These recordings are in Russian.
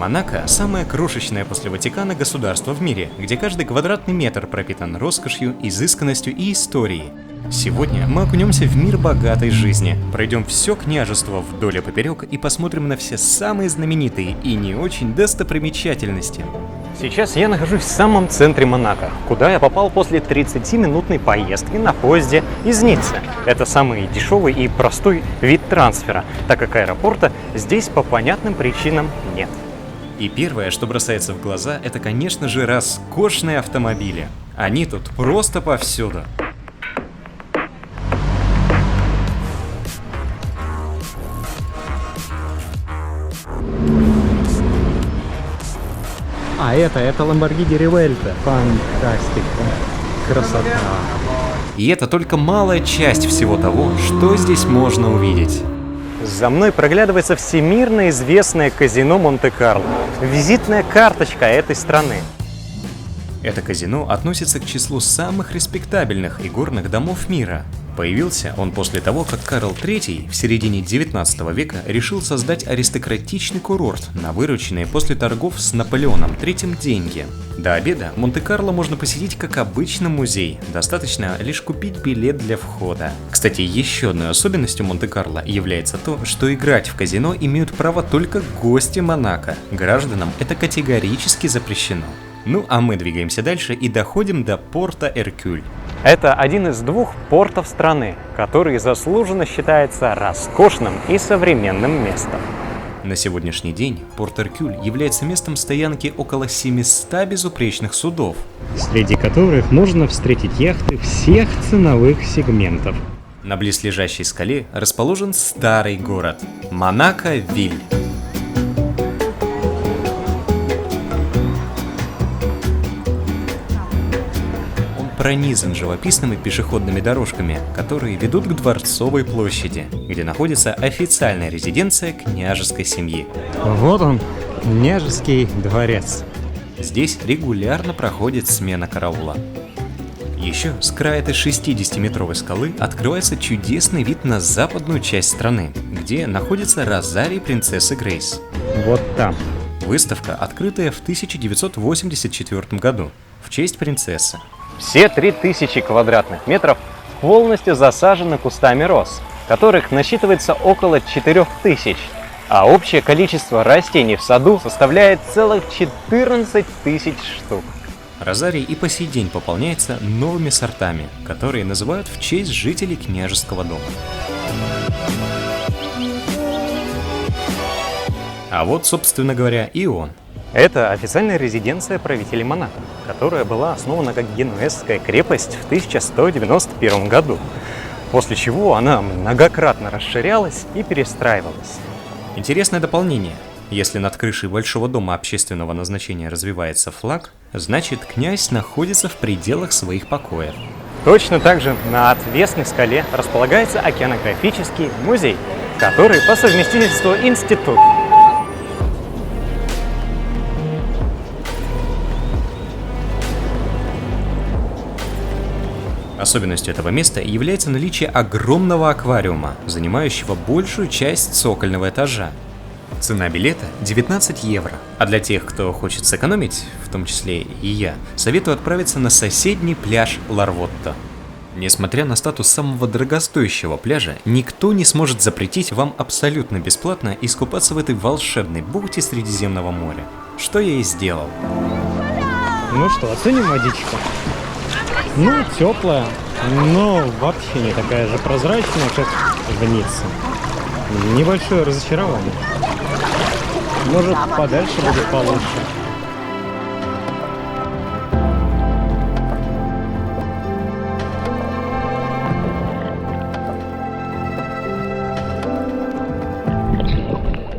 Монако – самое крошечное после Ватикана государство в мире, где каждый квадратный метр пропитан роскошью, изысканностью и историей. Сегодня мы окунемся в мир богатой жизни, пройдем все княжество вдоль и поперек и посмотрим на все самые знаменитые и не очень достопримечательности. Сейчас я нахожусь в самом центре Монако, куда я попал после 30-минутной поездки на поезде из Ниццы. Это самый дешевый и простой вид трансфера, так как аэропорта здесь по понятным причинам нет. И первое, что бросается в глаза, это, конечно же, роскошные автомобили. Они тут просто повсюду. А это Lamborghini Revuelto. Фантастика. Красота. И это только малая часть всего того, что здесь можно увидеть. За мной проглядывается всемирно известное казино Монте-Карло. Визитная карточка этой страны. Это казино относится к числу самых респектабельных игорных домов мира. Появился он после того, как Карл III в середине 19 века решил создать аристократичный курорт на вырученные после торгов с Наполеоном III деньги. До обеда Монте-Карло можно посетить как обычный музей, достаточно лишь купить билет для входа. Кстати, еще одной особенностью Монте-Карло является то, что играть в казино имеют право только гости Монако. Гражданам это категорически запрещено. Ну а мы двигаемся дальше и доходим до порта Эркюль. Это один из двух портов страны, который заслуженно считается роскошным и современным местом. На сегодняшний день порт Эркюль является местом стоянки около 700 безупречных судов, Среди которых можно встретить яхты всех ценовых сегментов. На близлежащей скале расположен старый город – Монако-Виль. Пронизан живописными пешеходными дорожками, которые ведут к Дворцовой площади, где находится официальная резиденция княжеской семьи. Вот он, княжеский дворец. Здесь регулярно проходит смена караула. Еще с края этой 60-метровой скалы открывается чудесный вид на западную часть страны, где находится розарий принцессы Грейс. Вот там. Выставка, открытая в 1984 году в честь принцессы. Все 3000 квадратных метров полностью засажены кустами роз, которых насчитывается около 4000, а общее количество растений в саду составляет целых 14 тысяч штук. Розарий и по сей день пополняется новыми сортами, которые называют в честь жителей княжеского дома. А вот, собственно говоря, и он. Это официальная резиденция правителей Монако, которая была основана как генуэзская крепость в 1191 году, после чего она многократно расширялась и перестраивалась. Интересное дополнение. Если над крышей большого дома общественного назначения развивается флаг, значит князь находится в пределах своих покоев. Точно так же на отвесной скале располагается океанографический музей, который по совместительству институт. Особенностью этого места является наличие огромного аквариума, занимающего большую часть цокольного этажа. Цена билета 19 евро, а для тех, кто хочет сэкономить, в том числе и я, советую отправиться на соседний пляж Ларвотто. Несмотря на статус самого дорогостоящего пляжа, никто не сможет запретить вам абсолютно бесплатно искупаться в этой волшебной бухте Средиземного моря. Что я и сделал. Ну что, оценим водичку. Ну, теплая, но вообще не такая же прозрачная, как в Ницце. Небольшое разочарование. Может, подальше будет получше.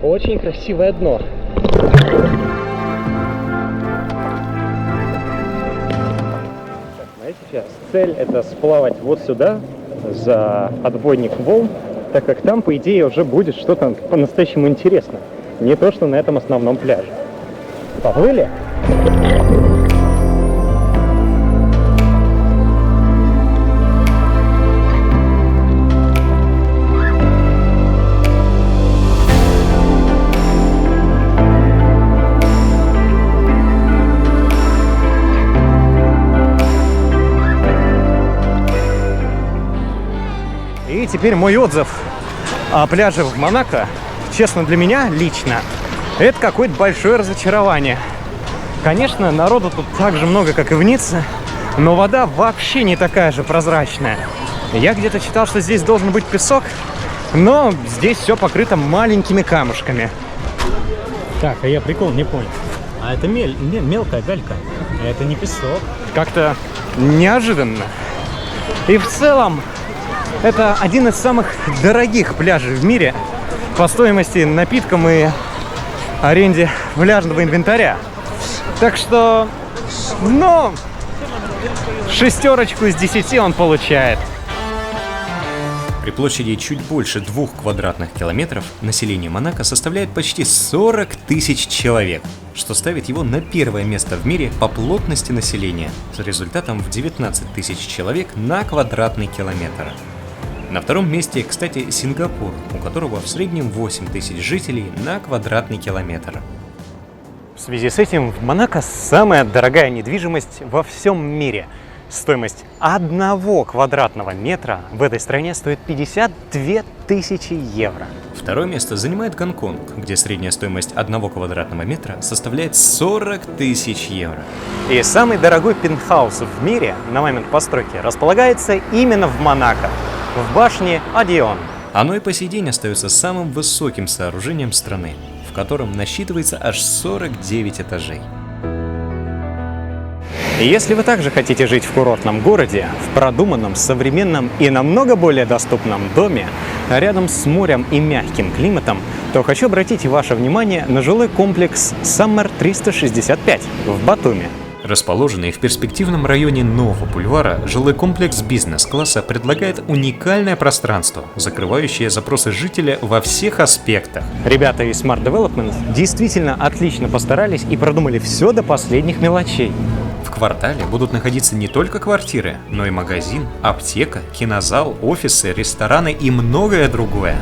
Очень красивое дно. Сейчас цель — это сплавать вот сюда, за отбойник волн, так как там, по идее, уже будет что-то по-настоящему интересное. Не то, что на этом основном пляже. Поплыли? теперь мой отзыв о пляже в Монако. Честно, для меня лично это какое-то большое разочарование. Конечно, народу тут так же много, как и в Ницце, но вода вообще не такая же прозрачная. Я где-то читал, что здесь должен быть песок, но здесь все покрыто маленькими камушками. Так, а я прикол не понял. А это мелкая галька, а это не песок. Как-то неожиданно. И в целом, это один из самых дорогих пляжей в мире по стоимости напиткам и аренде пляжного инвентаря. Так что, ну, 6 из 10 он получает. При площади чуть больше 2 квадратных километров население Монако составляет почти 40 тысяч человек, что ставит его на первое место в мире по плотности населения, с результатом в 19 тысяч человек на квадратный километр. На втором месте, кстати, Сингапур, у которого в среднем 8 тысяч жителей на квадратный километр. В связи с этим в Монако самая дорогая недвижимость во всем мире. Стоимость 1 квадратного метра в этой стране стоит 52 тысячи евро. Второе место занимает Гонконг, где средняя стоимость 1 квадратного метра составляет 40 тысяч евро. И самый дорогой пентхаус в мире на момент постройки располагается именно в Монако, в башне Одеон. Оно и по сей день остается самым высоким сооружением страны, в котором насчитывается аж 49 этажей. И если вы также хотите жить в курортном городе, в продуманном, современном и намного более доступном доме, рядом с морем и мягким климатом, то хочу обратить ваше внимание на жилой комплекс Summer 365 в Батуми. Расположенный в перспективном районе Нового бульвара, жилой комплекс бизнес-класса предлагает уникальное пространство, закрывающее запросы жителя во всех аспектах. Ребята из Smart Development действительно отлично постарались и продумали все до последних мелочей. В квартале будут находиться не только квартиры, но и магазин, аптека, кинозал, офисы, рестораны и многое другое.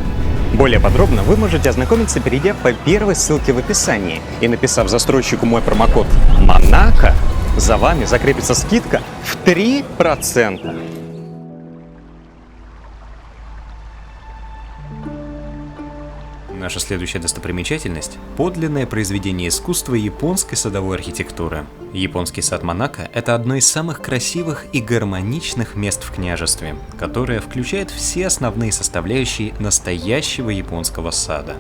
Более подробно вы можете ознакомиться, перейдя по первой ссылке в описании и написав застройщику мой промокод «Монако», за вами закрепится скидка в 3%. Наша следующая достопримечательность – подлинное произведение искусства японской садовой архитектуры. Японский сад Монако – это одно из самых красивых и гармоничных мест в княжестве, которое включает все основные составляющие настоящего японского сада.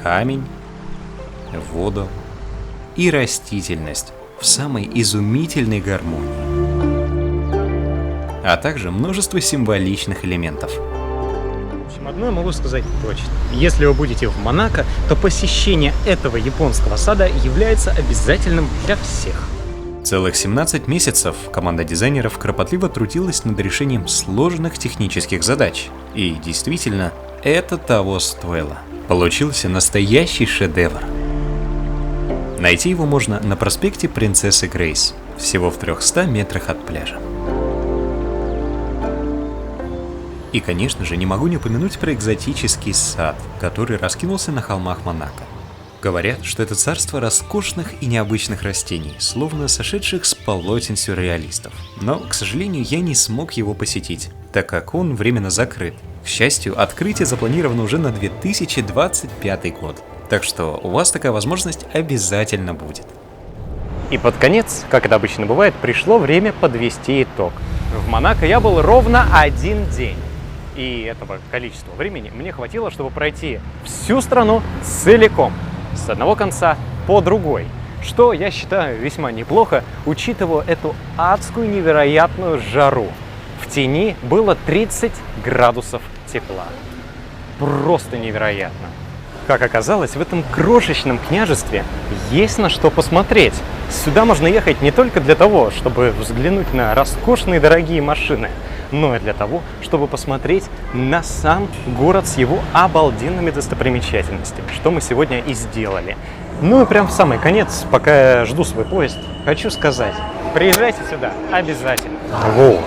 Камень, воду и растительность в самой изумительной гармонии, а также множество символичных элементов. Одно я могу сказать точно. Если вы будете в Монако, то посещение этого японского сада является обязательным для всех. Целых 17 месяцев команда дизайнеров кропотливо трудилась над решением сложных технических задач. И действительно, это того стоило. Получился настоящий шедевр. Найти его можно на проспекте Принцессы Грейс, всего в 300 метрах от пляжа. И, конечно же, не могу не упомянуть про экзотический сад, который раскинулся на холмах Монако. Говорят, что это царство роскошных и необычных растений, словно сошедших с полотен сюрреалистов. Но, к сожалению, я не смог его посетить, так как он временно закрыт. К счастью, открытие запланировано уже на 2025 год. Так что у вас такая возможность обязательно будет. И под конец, как это обычно бывает, пришло время подвести итог. В Монако я был ровно 1 день. И этого количества времени мне хватило, чтобы пройти всю страну целиком, с одного конца по другой. Что я считаю весьма неплохо, учитывая эту адскую невероятную жару. В тени было 30 градусов тепла. Просто невероятно. Как оказалось, в этом крошечном княжестве есть на что посмотреть. Сюда можно ехать не только для того, чтобы взглянуть на роскошные дорогие машины, но и для того, чтобы посмотреть на сам город с его обалденными достопримечательностями, что мы сегодня и сделали. Ну и прям в самый конец, пока я жду свой поезд, хочу сказать, приезжайте сюда обязательно. Вот.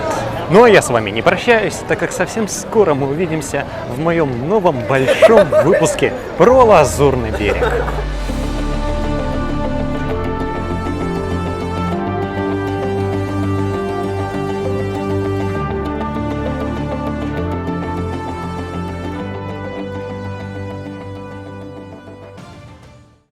Ну а я с вами не прощаюсь, так как совсем скоро мы увидимся в моем новом большом выпуске про Лазурный берег.